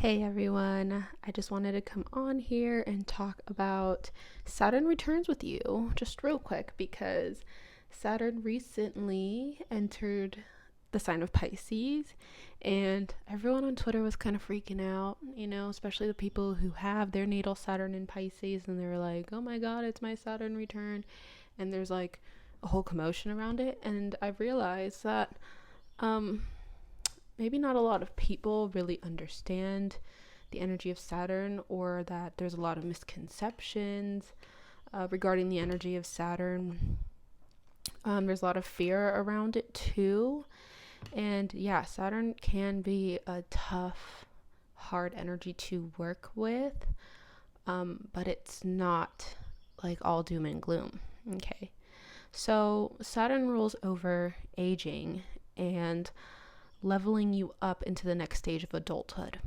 Hey everyone, I just wanted to come on here and talk about Saturn returns with you just real quick because Saturn recently entered the sign of Pisces and everyone on Twitter was kind of freaking out, especially the people who have their natal Saturn in Pisces and they were like, oh my god, it's my Saturn return. And there's like a whole commotion around it. And I realized that um, maybe not a lot of people really understand the energy of Saturn, or that there's a lot of misconceptions regarding the energy of Saturn. There's a lot of fear around it too. And yeah, Saturn can be a tough, hard energy to work with, but it's not like all doom and gloom. Okay. So Saturn rules over aging and leveling you up into the next stage of adulthood.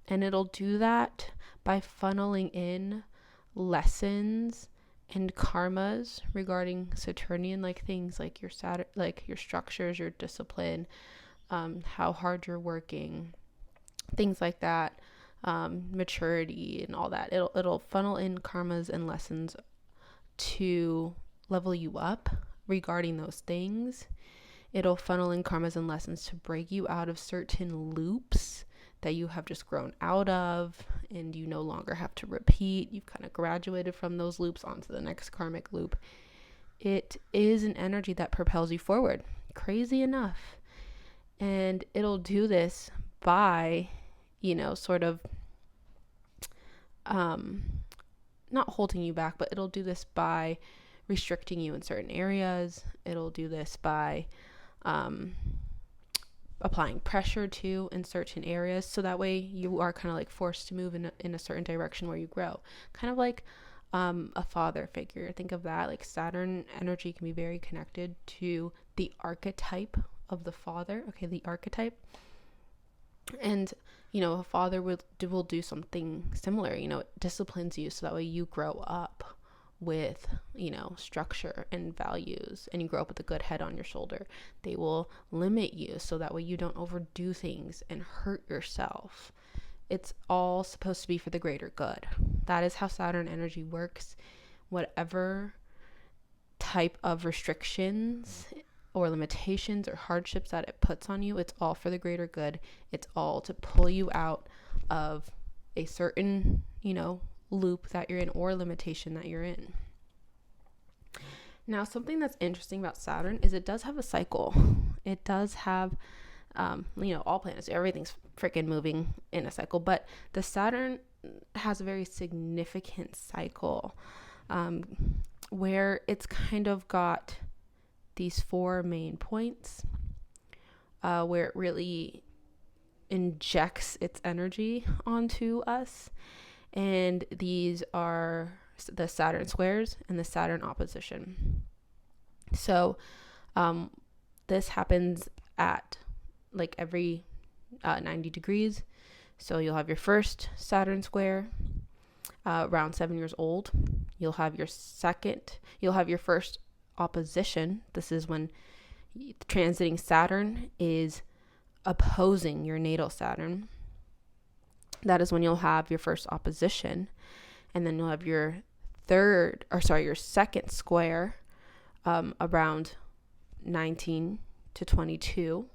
And it'll do that by funneling in lessons and karmas regarding Saturnian, like things like your Saturn, like your structures, your discipline, how hard you're working, things like that, maturity and all that. It'll funnel in karmas and lessons to level you up regarding those things. It'll funnel in karmas and lessons to break you out of certain loops that you have just grown out of and you no longer have to repeat. You've kind of graduated from those loops onto the next karmic loop. It is an energy that propels you forward, crazy enough. And it'll do this by, sort of not holding you back, but it'll do this by restricting you in certain areas. It'll do this by applying pressure to in certain areas, so that way you are kind of like forced to move in a certain direction where you grow, kind of like a father figure. Think of that, like Saturn energy can be very connected to the archetype of the father. Okay, the archetype. And a father will do something similar. It disciplines you so that way you grow up with structure and values, and you grow up with a good head on your shoulder. They will limit you so that way you don't overdo things and hurt yourself. It's all supposed to be for the greater good. That is how Saturn energy works. Whatever type of restrictions or limitations or hardships that it puts on you, it's all for the greater good. It's all to pull you out of a certain loop that you're in or limitation that you're in. Now, something that's interesting about Saturn is it does have a cycle. It does have, all planets, everything's freaking moving in a cycle, but the Saturn has a very significant cycle where it's kind of got these 4 main points where it really injects its energy onto us. And these are the Saturn squares and the Saturn opposition. So this happens at like every 90 degrees. So you'll have your first Saturn square around 7 years old. You'll have your first opposition. This is when transiting Saturn is opposing your natal Saturn. That is when you'll have your first opposition. And then you'll have your second square around 19 to 22.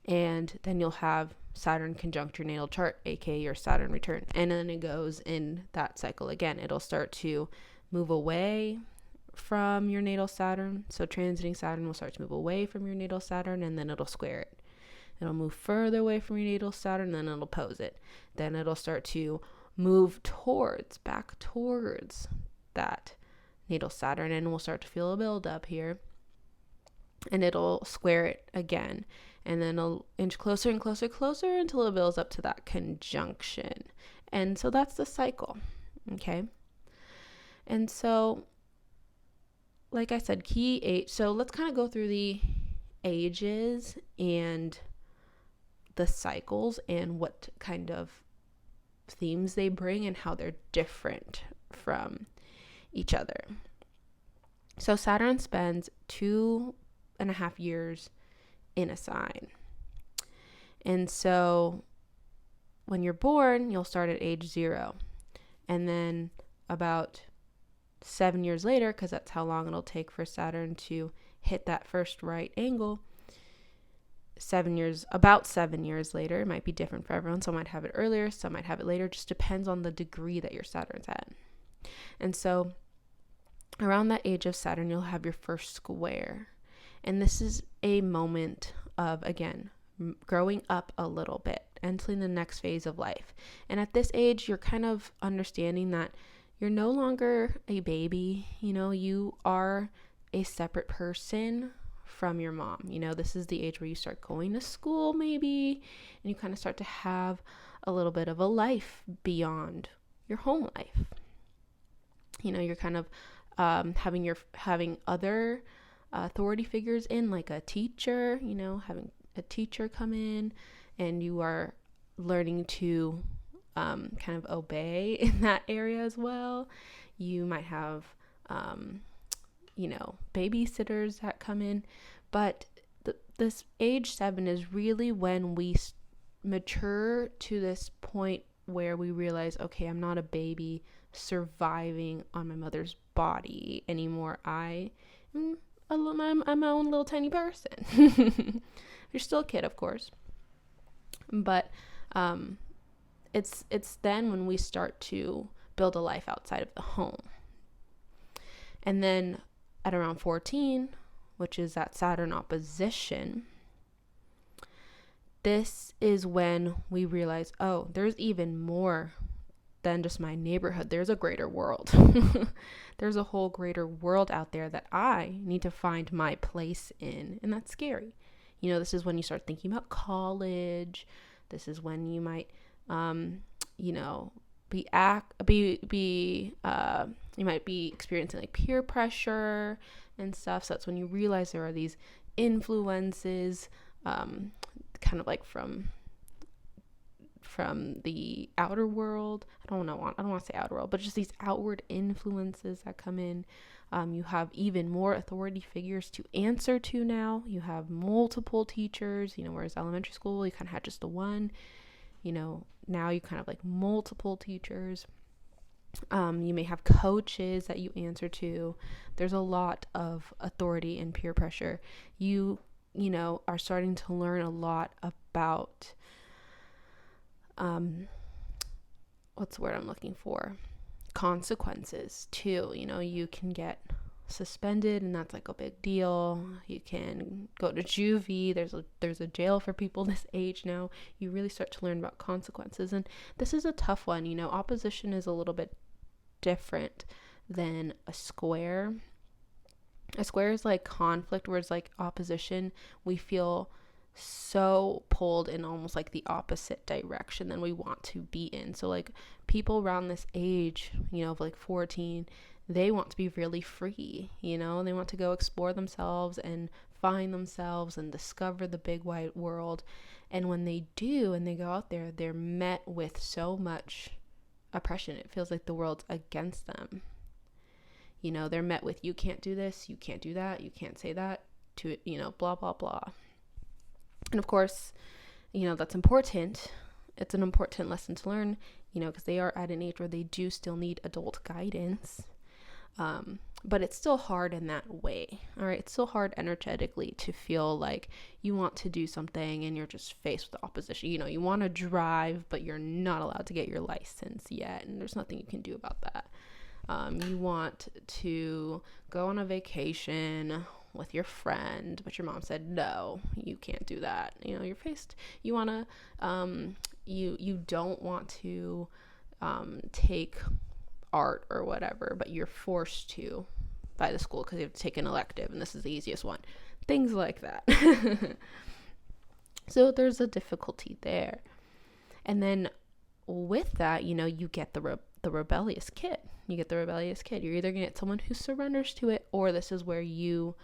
And then you'll have Saturn conjunct your natal chart, aka your Saturn return. And then it goes in that cycle again. It'll start to move away from your natal Saturn. So transiting Saturn will start to move away from your natal Saturn, and then it'll square it. It'll move further away from your natal Saturn, then it'll oppose it. Then it'll start to move back towards that natal Saturn, and we'll start to feel a build up here. And it'll square it again. And then it'll inch closer and closer until it builds up to that conjunction. And so that's the cycle. Okay. And so, like I said, key 8. So let's kind of go through the ages and the cycles and what kind of themes they bring and how they're different from each other. So Saturn spends 2.5 years in a sign. And so when you're born, you'll start at age 0. And then about 7 years later, because that's how long it'll take for Saturn to hit that first right angle, about 7 years later, it might be different for everyone. Some might have it earlier, some might have it later, just depends on the degree that your Saturn's at. And so around that age of Saturn, you'll have your first square. And this is a moment of, again, growing up a little bit, entering the next phase of life. And at this age, you're kind of understanding that you're no longer a baby. You are a separate person from your mom. This is the age where you start going to school maybe, and you kind of start to have a little bit of a life beyond your home life. You're kind of having other authority figures in, like a teacher, having a teacher come in, and you are learning to kind of obey in that area as well. You might have babysitters that come in, but this age 7 is really when we mature to this point where we realize, okay, I'm not a baby surviving on my mother's body anymore. I'm my own little tiny person. You're still a kid, of course, but it's then when we start to build a life outside of the home. And then at around 14, which is that Saturn opposition, this is when we realize, oh, there's even more than just my neighborhood. There's a greater world. There's a whole greater world out there that I need to find my place in. And that's scary. This is when you start thinking about college. This is when you might, you might be experiencing like peer pressure and stuff. So that's when you realize there are these influences, kind of like from the outer world. I don't want to say outer world, but just these outward influences that come in. You have even more authority figures to answer to now. You have multiple teachers, whereas elementary school, you kind of had just the one. Now you kind of like multiple teachers. You may have coaches that you answer to. There's a lot of authority and peer pressure. You are starting to learn a lot about, what's the word I'm looking for? Consequences too. You can get suspended, and that's like a big deal. You can go to juvie. There's a jail for people this age now. You really start to learn about consequences, and this is a tough one. Opposition is a little bit different than a square. A square is like conflict, whereas like opposition, we feel so pulled in almost like the opposite direction than we want to be in. So like people around this age, of like 14, they want to be really free, they want to go explore themselves and find themselves and discover the big wide world. And when they do, and they go out there, they're met with so much oppression. It feels like the world's against them. They're met with, you can't do this, you can't do that, you can't say that, to, blah, blah, blah. And of course, that's important. It's an important lesson to learn, because they are at an age where they do still need adult guidance. But it's still hard in that way. All right. It's still hard energetically to feel like you want to do something and you're just faced with opposition. You want to drive, but you're not allowed to get your license yet. And there's nothing you can do about that. You want to go on a vacation with your friend, but your mom said, no, you can't do that. You're faced, you want to, you don't want to, take art or whatever, but you're forced to by the school because you have to take an elective, and this is the easiest one. Things like that. So there's a difficulty there. And then with that, you get the rebellious kid. You're either going to get someone who surrenders to it, or this is where you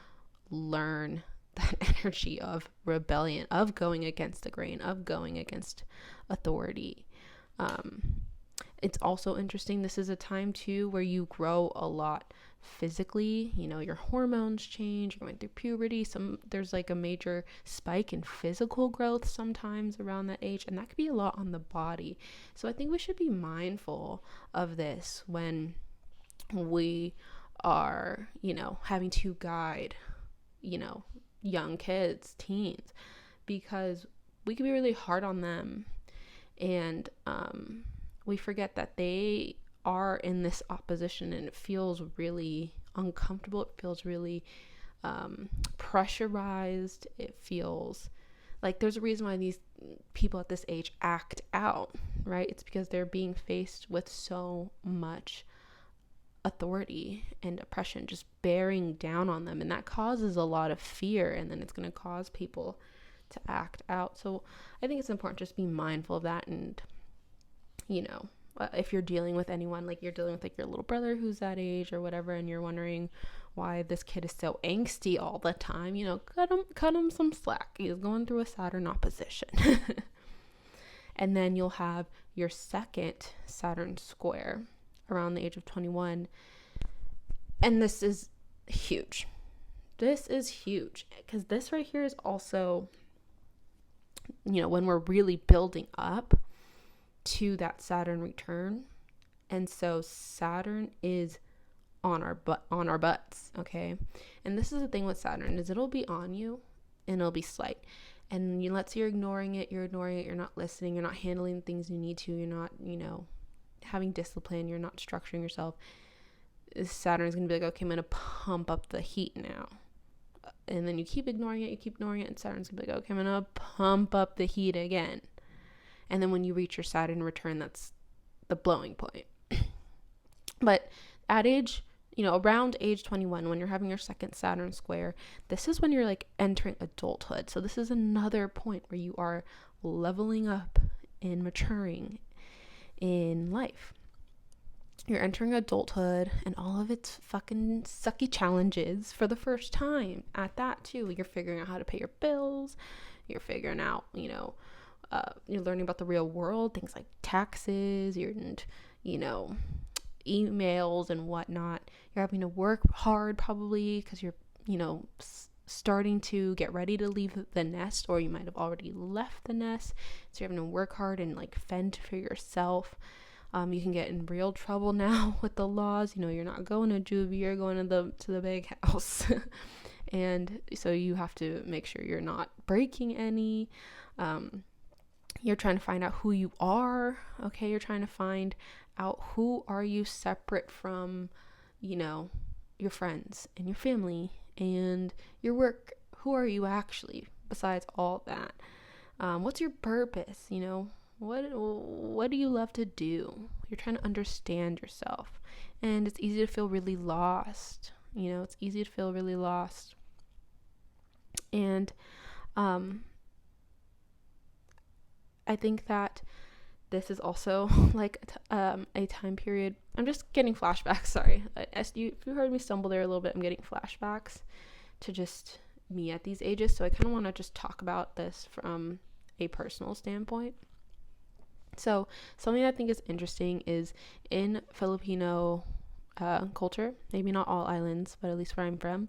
learn that energy of rebellion, of going against the grain, of going against authority. It's also interesting. This is a time too where you grow a lot physically. Your hormones change, you're going through puberty. There's like a major spike in physical growth sometimes around that age, and that could be a lot on the body. So I think we should be mindful of this when we are, having to guide, young kids, teens, because we can be really hard on them. And we forget that they are in this opposition, and it feels really uncomfortable. It feels really pressurized. It feels like there's a reason why these people at this age act out, right? It's because they're being faced with so much authority and oppression just bearing down on them, and that causes a lot of fear, and then it's going to cause people to act out. So I think it's important to just be mindful of that. And if you're dealing with anyone, like you're dealing with like your little brother who's that age or whatever, and you're wondering why this kid is so angsty all the time, cut him some slack. He's going through a Saturn opposition. And then you'll have your second Saturn square around the age of 21. And this is huge. This is huge because this right here is also, when we're really building up to that Saturn return. And so Saturn is on our butts, okay? And this is the thing with Saturn, is it'll be on you and it'll be slight. And let's say you're ignoring it, you're not listening, you're not handling the things you need to, you're not, having discipline, you're not structuring yourself. Saturn is going to be like, okay, I'm going to pump up the heat now. And then you keep ignoring it, and Saturn's going to be like, okay, I'm going to pump up the heat again. And then when you reach your Saturn return, that's the blowing point. But at age, around age 21, when you're having your second Saturn square, this is when you're like entering adulthood. So this is another point where you are leveling up and maturing in life. You're entering adulthood and all of its fucking sucky challenges for the first time at that too. You're figuring out how to pay your bills. You're figuring out, you're learning about the real world, things like taxes, emails and whatnot. You're having to work hard probably because you're, starting to get ready to leave the nest, or you might have already left the nest. So you're having to work hard and like fend for yourself. You can get in real trouble now with the laws. You're not going to juvie, you're going to the big house. And so you have to make sure you're not breaking any. You're trying to find out who you are. Okay, you're trying to find out who are you separate from, your friends and your family and your work. Who are you actually besides all that? What's your purpose? What do you love to do? You're trying to understand yourself, and it's easy to feel really lost. It's easy to feel really lost. And I think that this is also like a time period. I'm just getting flashbacks. Sorry, if you heard me stumble there a little bit, I'm getting flashbacks to just me at these ages. So I kind of want to just talk about this from a personal standpoint. So something I think is interesting is in Filipino culture, maybe not all islands, but at least where I'm from,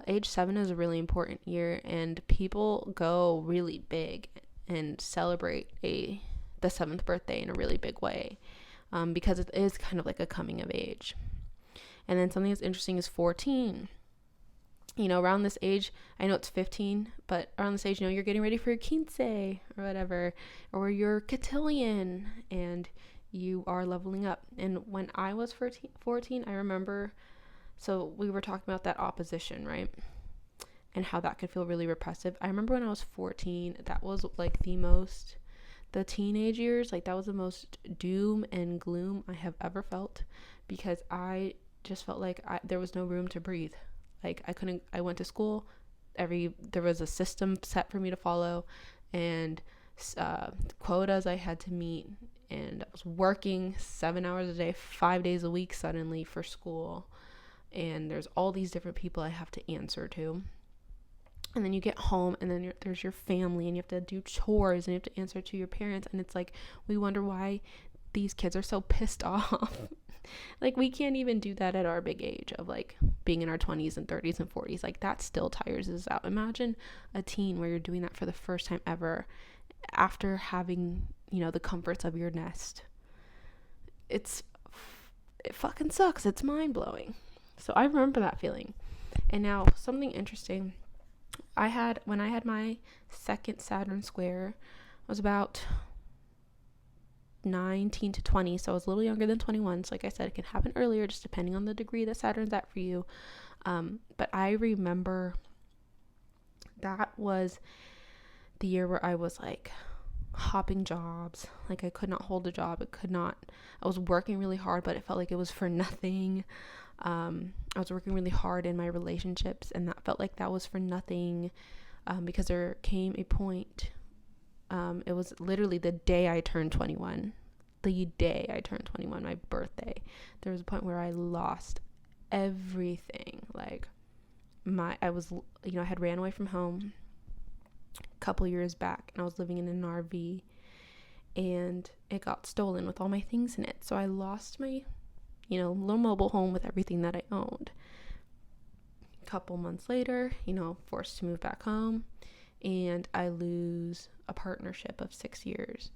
age 7 is a really important year, and people go really big and celebrate the 7th birthday in a really big way, because it is kind of like a coming of age. And then something that's interesting is 14. Around this age, I know it's 15, but around this age, you're getting ready for your quince or whatever, or your cotillion, and you are leveling up. And when I was 14, I remember, so we were talking about that opposition, right? And how that could feel really repressive. I remember when I was 14, that was like the teenage years, like that was the most doom and gloom I have ever felt, because I just felt like there was no room to breathe. Like I went to school, there was a system set for me to follow, and quotas I had to meet, and I was working 7 hours a day, 5 days a week suddenly for school, and there's all these different people I have to answer to. And then you get home, and then there's your family, and you have to do chores, and you have to answer to your parents, and it's like we wonder why these kids are so pissed off. Like, we can't even do that at our big age of like being in our 20s and 30s and 40s. Like, that still tires us out. Imagine a teen where you're doing that for the first time ever after having, the comforts of your nest. It fucking sucks. It's mind blowing. So I remember that feeling. And now something interesting. When I had my second Saturn square, I was about 19 to 20, so I was a little younger than 21. So like I said, it can happen earlier, just depending on the degree that Saturn's at for you. But I remember that was the year where I was like hopping jobs. Like, I could not hold a job. I was working really hard, but it felt like it was for nothing. I was working really hard in my relationships, and that felt like that was for nothing, because there came a point. It was literally the day I turned 21. The day I turned 21, my birthday. There was a point where I lost everything. Like, I had ran away from home a couple years back, and I was living in an RV, and it got stolen with all my things in it. So I lost my, little mobile home with everything that I owned. A couple months later, forced to move back home, and I lose a partnership of 6 years.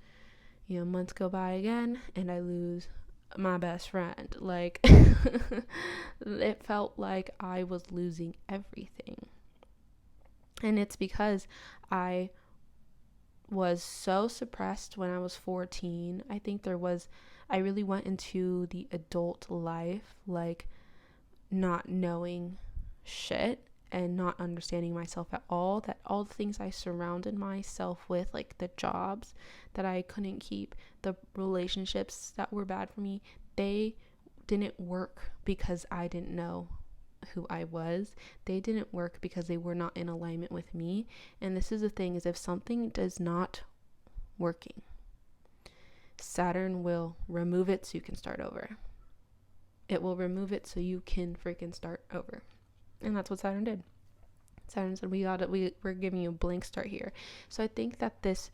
Months go by again, and I lose my best friend. Like, it felt like I was losing everything. And it's because I was so suppressed when I was 14. I think I really went into the adult life, like, not knowing shit and not understanding myself at all, that all the things I surrounded myself with, like the jobs that I couldn't keep, the relationships that were bad for me, they didn't work because I didn't know who I was. They didn't work because they were not in alignment with me. And this is the thing, is if something does not working, Saturn will remove it so you can start over. It will remove it so you can freaking start over. And that's what Saturn did. Saturn said, we're giving you a blank start here. So I think that this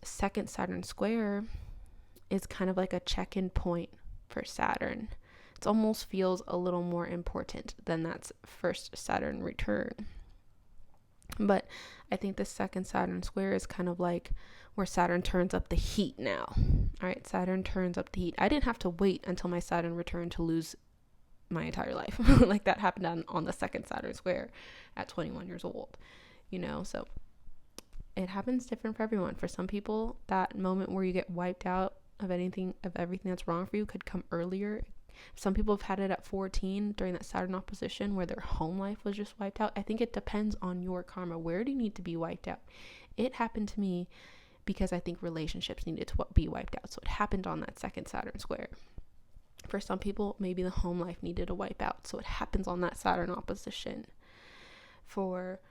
second Saturn square is kind of like a check-in point for Saturn. It almost feels a little more important than that first Saturn return. But I think the second Saturn square is kind of like where Saturn turns up the heat now. All right, Saturn turns up the heat. I didn't have to wait until my Saturn return to lose my entire life. Like, that happened on the second Saturn square at 21 years old, so it happens different for everyone. For some people, that moment where you get wiped out of everything that's wrong for you could come earlier. Some people have had it at 14 during that Saturn opposition where their home life was just wiped out. I think it depends on your karma. Where do you need to be wiped out? It happened to me because I think relationships needed to be wiped out. So it happened on that second Saturn square. For some people, maybe the home life needed a wipe out, so it happens on that Saturn opposition. For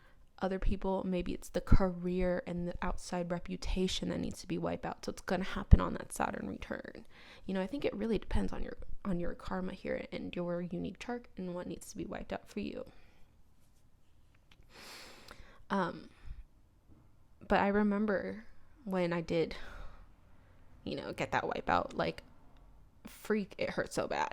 other people, maybe it's the career and the outside reputation that needs to be wiped out, so it's going to happen on that Saturn return. I think it really depends on your karma here and your unique chart and what needs to be wiped out for you. But I remember when I did, get that wipe out, like, freak, it hurt so bad.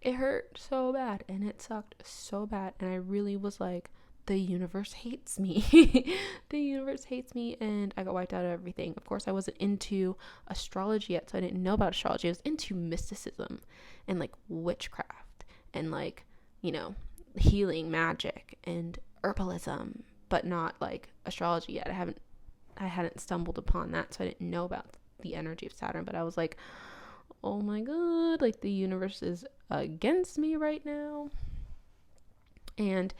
It hurt so bad, and it sucked so bad, and I really was like, the universe hates me. The universe hates me, and I got wiped out of everything. Of course, I wasn't into astrology yet, so I didn't know about astrology. I was into mysticism and like witchcraft and like, healing magic and herbalism, but not like astrology yet. I hadn't stumbled upon that, so I didn't know about the energy of Saturn, but I was like, oh my god, like, the universe is against me right now. And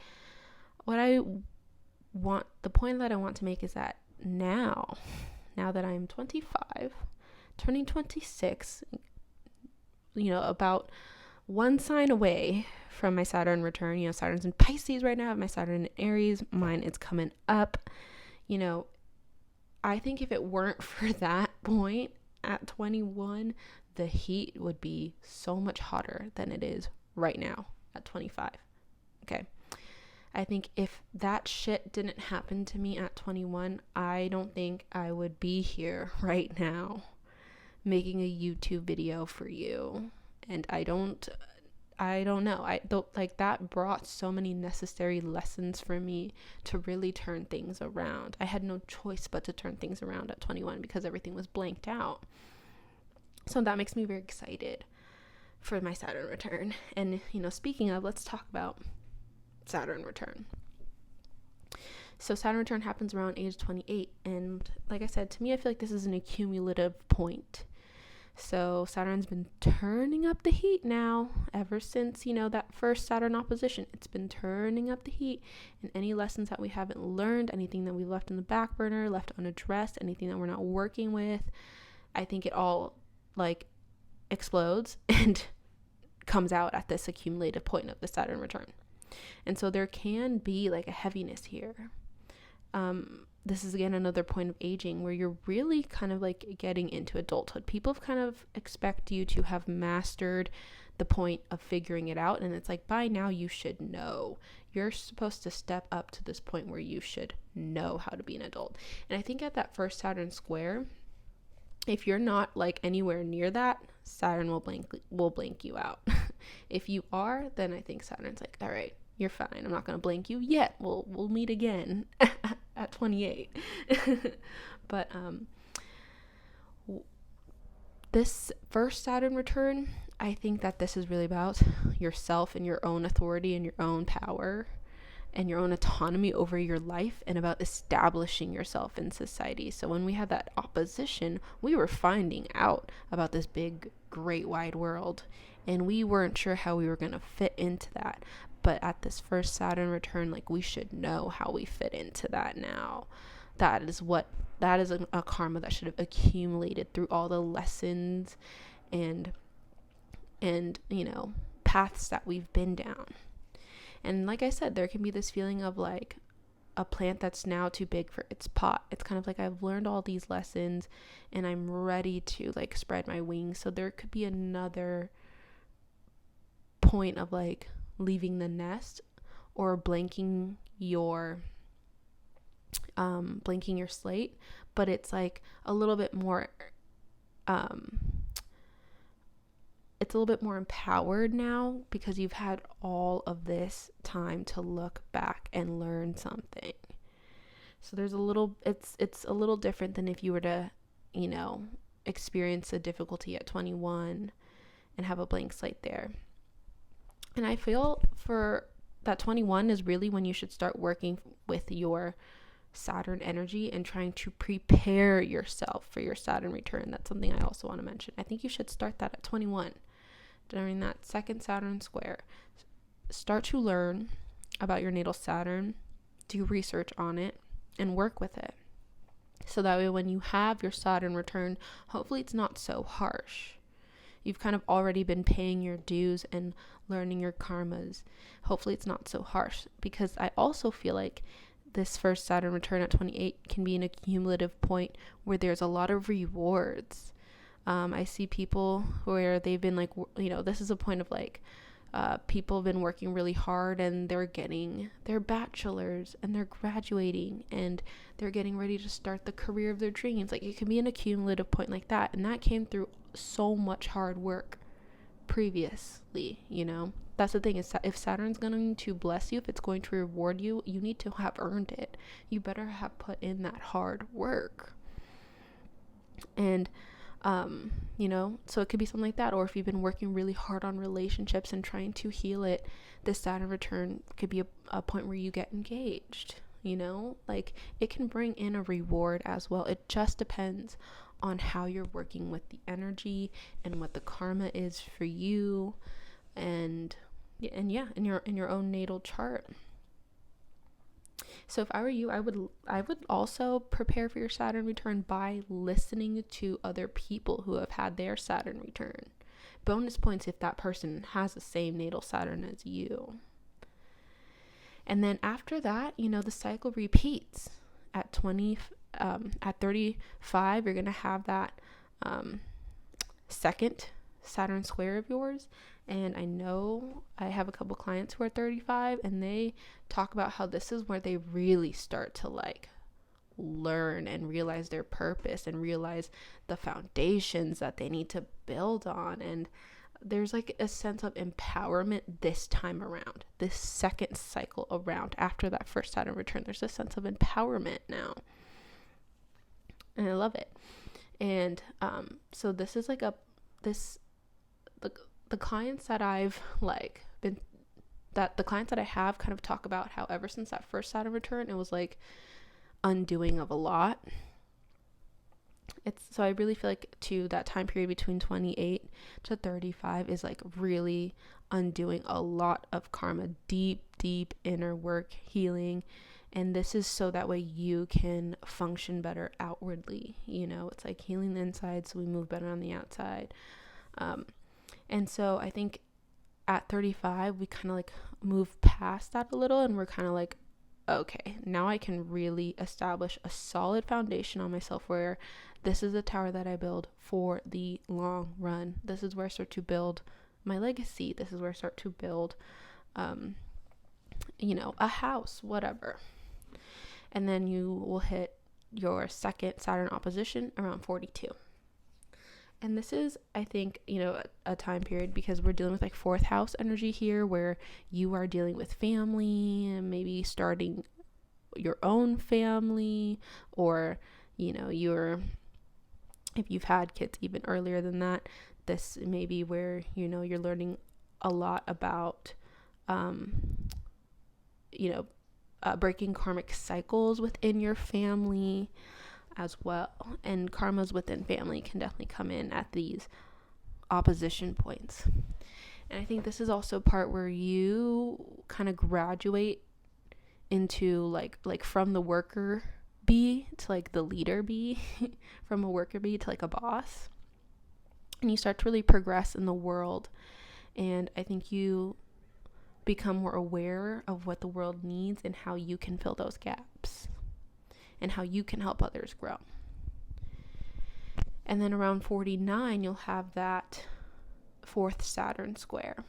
the point that I want to make is that now that I'm 25, turning 26, about one sign away from my Saturn return. Saturn's in Pisces right now. I have my Saturn in Aries. Mine is coming up. I think if it weren't for that point at 21, the heat would be so much hotter than it is right now at 25. Okay. I think if that shit didn't happen to me at 21, I don't think I would be here right now. making a YouTube video for you. And I don't know. I don't like that brought so many necessary lessons for me to really turn things around. I had no choice but to turn things around at 21 because everything was blanked out. So that makes me very excited for my Saturn return. And, speaking of, let's talk about Saturn return. So Saturn return happens around age 28. And like I said, to me, I feel like this is an accumulative point. So Saturn's been turning up the heat now ever since, that first Saturn opposition. It's been turning up the heat, and any lessons that we haven't learned, anything that we left in the back burner, left unaddressed, anything that we're not working with, I think it all explodes and comes out at this accumulative point of the Saturn return. And so there can be a heaviness here. This is again another point of aging where you're really kind of getting into adulthood. People kind of expect you to have mastered the point of figuring it out, and it's by now you should know. You're supposed to step up to this point where you should know how to be an adult. And I think at that first Saturn square, if you're not anywhere near that, Saturn will blank you out. If you are, then I think Saturn's all right, you're fine. I'm not going to blank you yet. We'll meet again at 28. But this first Saturn return, I think that this is really about yourself and your own authority and your own power and your own autonomy over your life, and about establishing yourself in society. So when we had that opposition, we were finding out about this big, great, wide world, and we weren't sure how we were going to fit into that. But at this first Saturn return, we should know how we fit into that now. That is a karma that should have accumulated through all the lessons and paths that we've been down. And like I said, there can be this feeling of a plant that's now too big for its pot. It's kind of I've learned all these lessons and I'm ready to spread my wings. So there could be another point of leaving the nest or blanking your slate, but it's a little bit more it's a little bit more empowered now because you've had all of this time to look back and learn something. So there's it's a little different than if you were to experience a difficulty at 21 and have a blank slate there. And I feel for that 21 is really when you should start working with your Saturn energy and trying to prepare yourself for your Saturn return. That's something I also want to mention. I think you should start that at 21 during that second Saturn square. Start to learn about your natal Saturn, do research on it, and work with it. So that way when you have your Saturn return, hopefully it's not so harsh. You've kind of already been paying your dues and learning your karmas. Hopefully it's not so harsh, because I also feel this first Saturn return at 28 can be an accumulative point where there's a lot of rewards. I see people where they've been this is a point of people have been working really hard and they're getting their bachelor's and they're graduating and they're getting ready to start the career of their dreams. It can be an accumulative point like that, and that came through so much hard work previously. That's the thing, is if Saturn's going to bless you, if it's going to reward you, you need to have earned it. You better have put in that hard work. And so it could be something like that. Or if you've been working really hard on relationships and trying to heal it, this Saturn return could be a point where you get engaged. It can bring in a reward as well. It just depends on how you're working with the energy and what the karma is for you, and in your own natal chart. So if I were you, I would also prepare for your Saturn return by listening to other people who have had their Saturn return. Bonus points if that person has the same natal Saturn as you. And then after that, the cycle repeats. At 35, you're going to have that second Saturn square of yours. And I know I have a couple clients who are 35, and they talk about how this is where they really start to learn and realize their purpose and realize the foundations that they need to build on. And there's like a sense of empowerment this time around, this second cycle around. After that first Saturn return, there's a sense of empowerment now, and I love it. And so this is like the clients that I've like been, that the clients that I have kind of talk about how ever since that first Saturn return, it was like undoing of a lot. So I really feel like to that time period between 28 to 35 is like really undoing a lot of karma, deep inner work, healing. And this is so that way you can function better outwardly. It's like healing the inside so we move better on the outside. And so I think at 35, we kind of like move past that a little, and we're kind of like, okay, now I can really establish a solid foundation on myself, where this is a tower that I build for the long run. This is where I start to build my legacy. This is where I start to build, a house, whatever. And then you will hit your second Saturn opposition around 42. And this is, I think, a time period, because we're dealing with like fourth house energy here, where you are dealing with family and maybe starting your own family, or, if you've had kids even earlier than that, this may be where, you're learning a lot about, breaking karmic cycles within your family as well. And karmas within family can definitely come in at these opposition points. And I think this is also part where you kind of graduate into like from the worker bee to like the leader bee, from a worker bee to like a boss. And you start to really progress in the world. And I think you become more aware of what the world needs and how you can fill those gaps and how you can help others grow. And then around 49, you'll have that fourth Saturn square.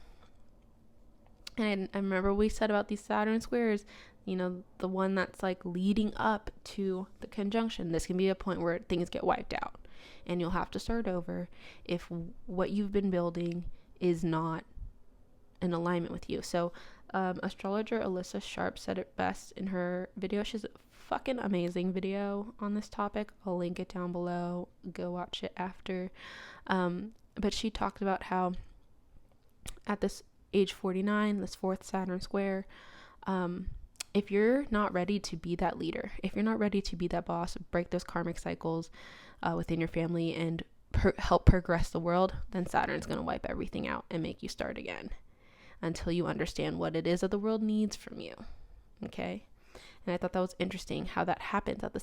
And I remember we said about these Saturn squares, the one that's like leading up to the conjunction. This can be a point where things get wiped out and you'll have to start over if what you've been building is not in alignment with you. So astrologer Alyssa Sharp said it best in her video. She's a fucking amazing video on this topic. I'll link it down below. Go watch it after. But she talked about how at this age 49, this fourth Saturn square, if you're not ready to be that leader, if you're not ready to be that boss, break those karmic cycles within your family and help progress the world, then Saturn's going to wipe everything out and make you start again until you understand what it is that the world needs from you. Okay? And I thought that was interesting how that happens at the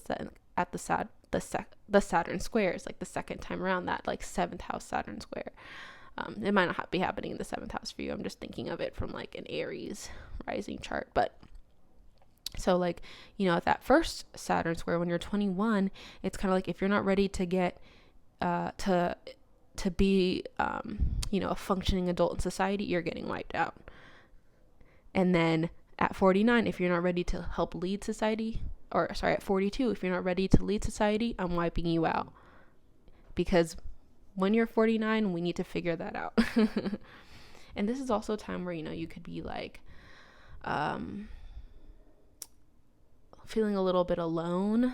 Saturn squares, like the second time around, that like seventh house Saturn square. It might not be happening in the seventh house for you. I'm just thinking of it from like an Aries rising chart. But so like, at that first Saturn square, when you're 21, it's kind of like if you're not ready to get to be, a functioning adult in society, you're getting wiped out. And then at 49, if you're not ready to help lead society, at 42, if you're not ready to lead society, I'm wiping you out. Because when you're 49, we need to figure that out. And this is also a time where, you could be like, feeling a little bit alone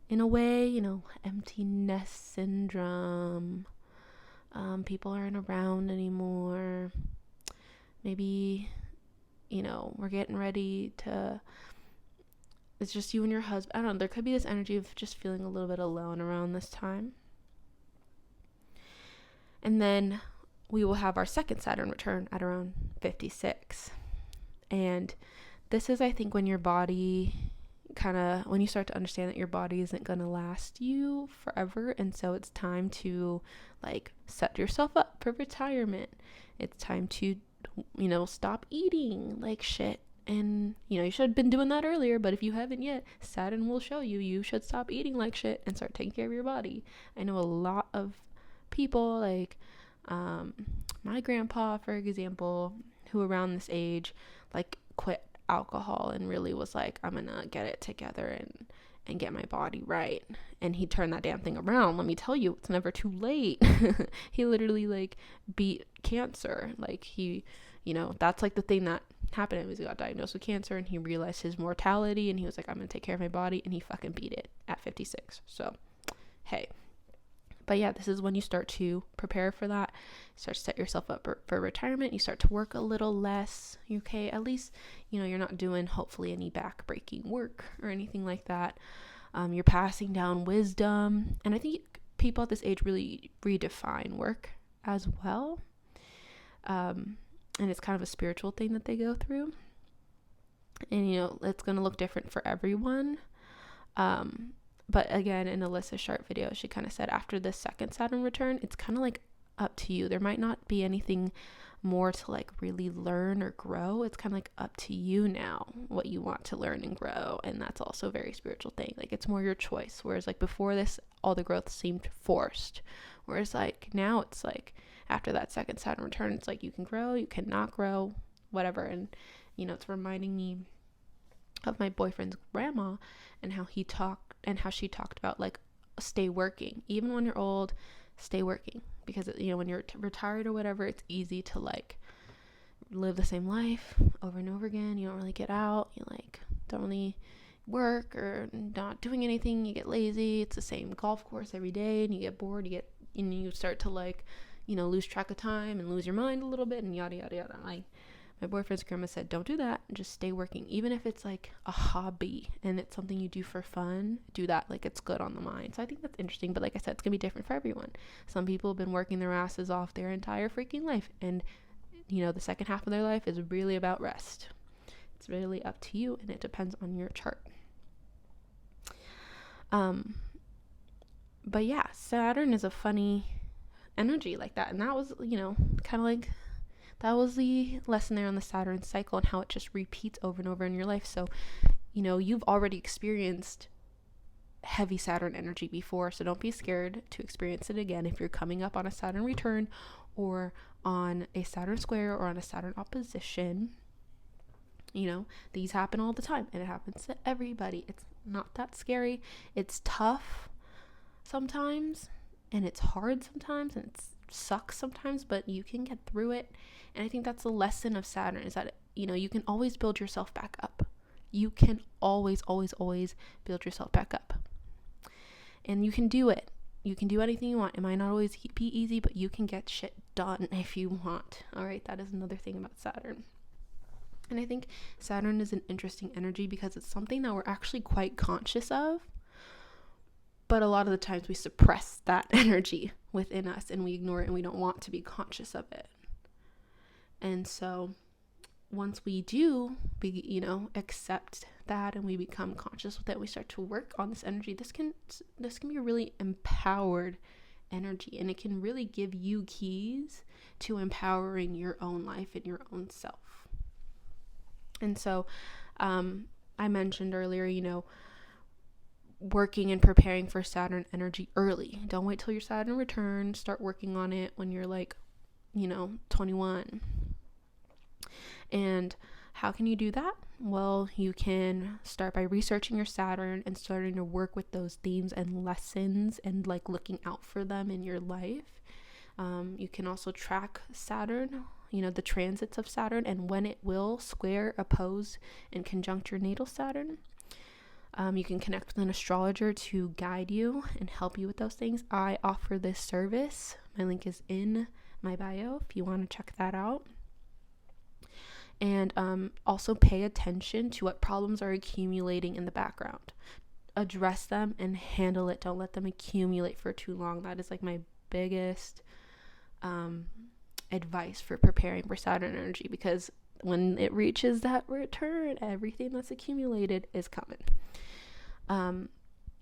in a way, empty nest syndrome. People aren't around anymore. Maybe, we're getting ready to, it's just you and your husband. I don't know. There could be this energy of just feeling a little bit alone around this time. And then we will have our second Saturn return at around 56. And this is, I think, when your body when you start to understand that your body isn't going to last you forever. And so it's time to like set yourself up for retirement. It's time to, stop eating like shit. And, you should have been doing that earlier, but if you haven't yet, Saturn will show you should stop eating like shit and start taking care of your body. I know a lot of people, like my grandpa, for example, who around this age, like quit alcohol and really was like, I'm gonna get it together and get my body right. And he turned that damn thing around. Let me tell you, it's never too late. He literally like beat cancer. Like he, that's like the thing that happened. He got diagnosed with cancer and he realized his mortality and he was like, I'm gonna take care of my body, and he fucking beat it at 56. So hey. But yeah, this is when you start to prepare for that. You start to set yourself up for retirement. You start to work a little less. Okay, at least, you're not doing hopefully any back-breaking work or anything like that. You're passing down wisdom. And I think people at this age really redefine work as well. And it's kind of a spiritual thing that they go through. And, it's going to look different for everyone. But again, in Alyssa Sharp video, she kind of said after the second Saturn return, it's kind of like up to you. There might not be anything more to like really learn or grow. It's kind of like up to you now what you want to learn and grow. And that's also a very spiritual thing. Like it's more your choice. Whereas like before this, all the growth seemed forced. Whereas like now it's like after that second Saturn return, it's like you can grow, you cannot grow, whatever. And, it's reminding me of my boyfriend's grandma and how she talked about like stay working even when you're old, stay working, because when you're retired or whatever, it's easy to like live the same life over and over again. You don't really get out, you like don't really work or not doing anything, you get lazy, it's the same golf course every day and you get bored, you start to like lose track of time and lose your mind a little bit and yada yada yada. Like my boyfriend's grandma said, don't do that. Just stay working. Even if it's like a hobby and it's something you do for fun, do that. Like it's good on the mind. So I think that's interesting. But like I said, it's going to be different for everyone. Some people have been working their asses off their entire freaking life. And, the second half of their life is really about rest. It's really up to you and it depends on your chart. But yeah, Saturn is a funny energy like that. And that was, kind of like... that was the lesson there on the Saturn cycle and how it just repeats over and over in your life. So, you've already experienced heavy Saturn energy before, so don't be scared to experience it again if you're coming up on a Saturn return or on a Saturn square or on a Saturn opposition. These happen all the time and it happens to everybody. It's not that scary. It's tough sometimes and it's hard sometimes and it sucks sometimes, but you can get through it. And I think that's the lesson of Saturn, is that, you can always build yourself back up. You can always, always, always build yourself back up. And you can do it. You can do anything you want. It might not always be easy, but you can get shit done if you want. All right, that is another thing about Saturn. And I think Saturn is an interesting energy because it's something that we're actually quite conscious of. But a lot of the times we suppress that energy within us and we ignore it and we don't want to be conscious of it. And so once we do, accept that and we become conscious with it, we start to work on this energy. This can be a really empowered energy, and it can really give you keys to empowering your own life and your own self. And so I mentioned earlier, working and preparing for Saturn energy early. Don't wait till your Saturn return. Start working on it when you're like, 21. And how can you do that? Well, you can start by researching your Saturn and starting to work with those themes and lessons and like looking out for them in your life. You can also track Saturn, the transits of Saturn and when it will square, oppose, and conjunct your natal Saturn. You can connect with an astrologer to guide you and help you with those things. I offer this service. My link is in my bio if you want to check that out. And also pay attention to what problems are accumulating in the background. Address them and handle it. Don't let them accumulate for too long. That is like my biggest advice for preparing for Saturn energy, because when it reaches that return, everything that's accumulated is coming.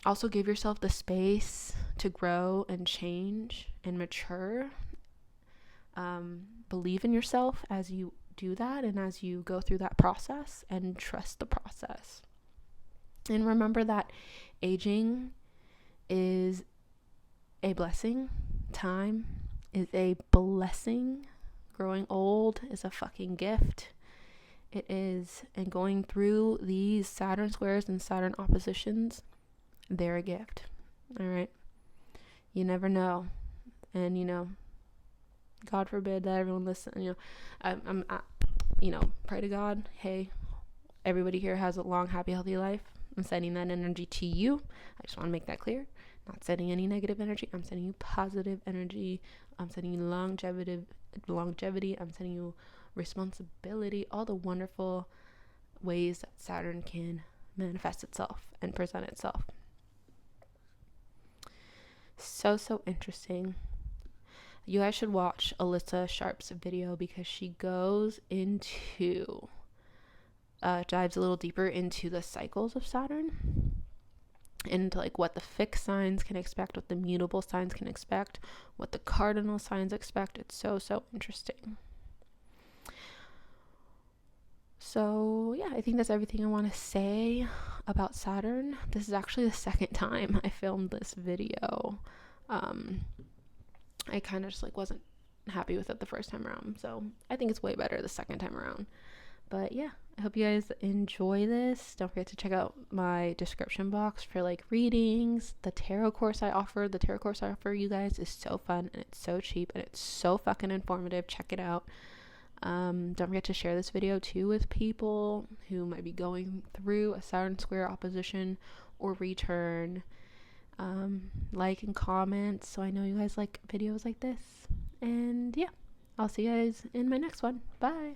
Also give yourself the space to grow and change and mature. Believe in yourself as you do that and as you go through that process, and trust the process. And remember that aging is a blessing. Time is a blessing. Growing old is a fucking gift. It is. And going through these Saturn squares and Saturn oppositions, they're a gift. All right. You never know. And, God forbid that everyone listen, pray to God. Hey, everybody here has a long, happy, healthy life. I'm sending that energy to you. I just want to make that clear. Not sending any negative energy. I'm sending you positive energy. I'm sending you longevity. I'm sending you responsibility. All the wonderful ways that Saturn can manifest itself and present itself. So interesting. You guys should watch Alyssa Sharp's video because she goes into dives a little deeper into the cycles of Saturn and like what the fixed signs can expect, what the mutable signs can expect, what the cardinal signs expect. It's so interesting. So yeah, I think that's everything I want to say about Saturn. This is actually the second time I filmed this video. I kind of just like wasn't happy with it the first time around, so I think it's way better the second time around. But yeah, I hope you guys enjoy this. Don't forget to check out my description box for like readings. The tarot course I offer you guys is so fun, and it's so cheap, and it's so fucking informative. Check it out. Don't forget to share this video too with people who might be going through a Saturn square opposition or return. Like and comment so I know you guys like videos like this. And yeah, I'll see you guys in my next one. Bye.